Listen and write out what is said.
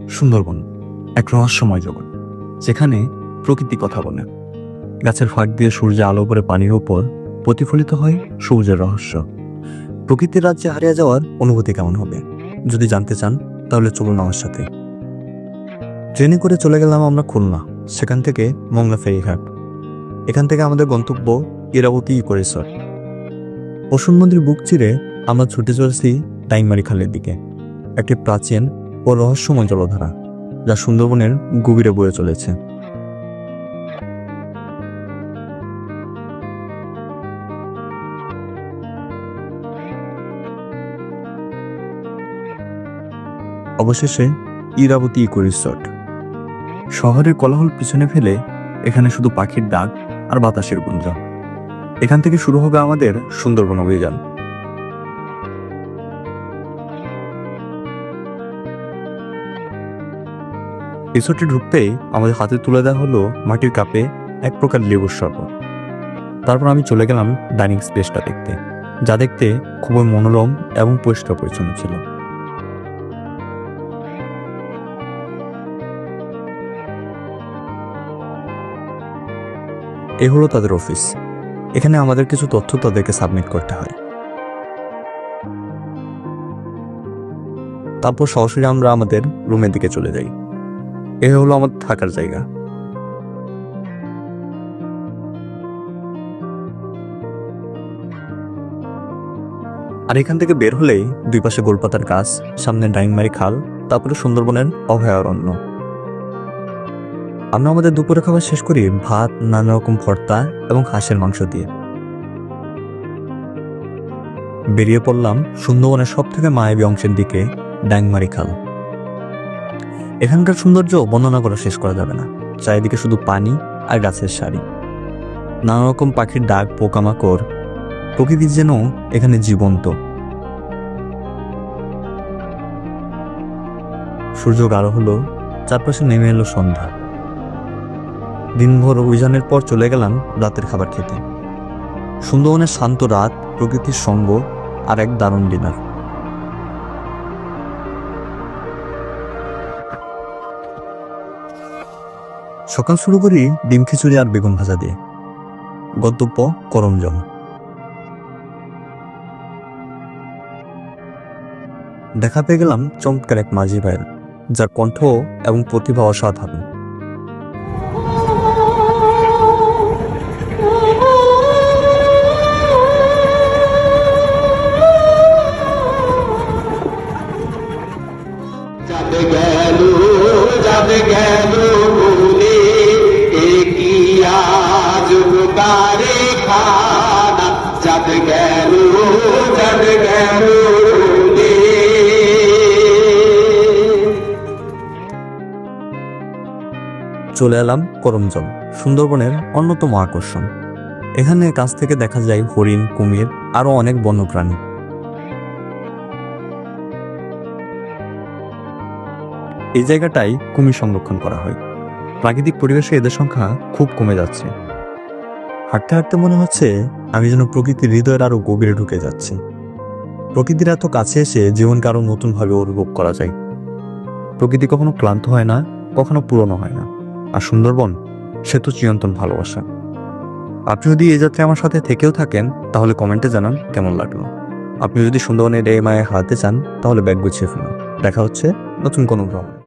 সুন্দরবন এক রহস্যময় জগৎ, যেখানে প্রকৃতি কথা বলে। গাছের ফাঁক দিয়ে সূর্যের আলো পড়ে পানির উপর প্রতিফলিত হয় সবুজের রহস্য। প্রকৃতির রাজ্যে হারিয়ে যাওয়ার অনুভূতি কেমন হবে? যদি জানতে চান তাহলে চলুন আমার সাথে। ট্রেনে করে চলে গেলাম আমরা খুলনা, সেখান থেকে মংলা ফেরিঘাট। এখান থেকে আমাদের গন্তব্য ইরাবতী ইকো রিসর্ট। বসুন নদীর বুক চিরে আমরা ছুটে চলেছি ডাইংমারি খালের দিকে, একটি প্রাচীন ও রহস্যময় জলধারা যা সুন্দরবনের গভীরে বয়ে চলেছে। অবশেষে ইরাবতী ইকো রিসর্ট। শহরের কোলাহল পিছনে ফেলে এখানে শুধু পাখির ডাক আর বাতাসের গুঞ্জন। এখান থেকে শুরু হবে আমাদের সুন্দরবন অভিযান। রিসোর্টে ঢুকতেই আমাদের হাতে তুলে দেওয়া হলো মাটির কাপে এক প্রকার লেবুর শরবত। তারপর আমি চলে গেলাম ডাইনিং স্পেসটা দেখতে, যা দেখতে খুবই মনোরম এবং পরিষ্কার পরিচ্ছন্ন ছিল। এ হলো তাদের অফিস। এখানে আমাদের কিছু তথ্য তাদেরকে সাবমিট করতে হয়। তারপর সরাসরি আমরা আমাদের রুমের দিকে চলে যাই। এ হলো আমাদের থাকার জায়গা। আর এখান থেকে বের হলেই দুই পাশে গোলপাতার গাছ, সামনে ডাইংমারি খাল, তারপরে সুন্দরবনের অভয়ারণ্য। আমরা আমাদের দুপুরে খাবার শেষ করি ভাত, নানা রকম ভর্তা এবং হাঁসের মাংস দিয়ে। বেরিয়ে পড়লাম সুন্দরবনের সব থেকে মায়াবী অংশের দিকে, ডাইংমারি খাল। এখানকার সৌন্দর্য বর্ণনা করা শেষ করা যাবে না। চারিদিকে শুধু পানি আর গাছের সারি, নানা রকম পাখির ডাক, পোকামাকড়। প্রকৃতি যেন এখানে জীবন্ত। সূর্য গাঢ় হলো, চারপাশে নেমে এলো সন্ধ্যা। দিনভর অভিযানের পর চলে গেলাম রাতের খাবার খেতে। সুন্দরবনের শান্ত রাত, প্রকৃতির সঙ্গ আর এক দারুণ ডিনার। সকাল শুরু করি ডিম খিচুড়ি আর বেগুন ভাজা দিয়ে। গন্তব্য করমজল। দেখা পেয়ে গেলাম চমৎকার এক মাঝি ভাইয়ের, যার কণ্ঠ এবং প্রতিভা অসাধারণ। চলে এলাম করমজল, সুন্দরবনের অন্যতম আকর্ষণ। এখানে কাছ থেকে দেখা যায় হরিণ, কুমির আরো অনেক বন্যপ্রাণী। এই জায়গাটাই কুমির সংরক্ষণ করা হয়। প্রাকৃতিক পরিবেশে এদের সংখ্যা খুব কমে যাচ্ছে। হাঁটতে হাঁটতে মনে হচ্ছে আমি যেন প্রকৃতির হৃদয়ের আরো গভীরে ঢুকে যাচ্ছি। প্রকৃতির এত কাছে এসে জীবনকে আরো নতুনভাবে অনুভব করা যায়। প্রকৃতি কখনো ক্লান্ত হয় না, কখনো পুরনো হয় না। আর সুন্দরবন, সে তো চিরন্তন ভালোবাসা। আপনি যদি এই যাত্রায় আমার সাথে থেকেও থাকেন তাহলে কমেন্টে জানান কেমন লাগলো। আপনি যদি সুন্দরবনের এই মায়ে হারাতে চান তাহলে ব্যাগ গুছিয়ে ফেলুন। দেখা হচ্ছে নতুন কোনো ভ্রমণে।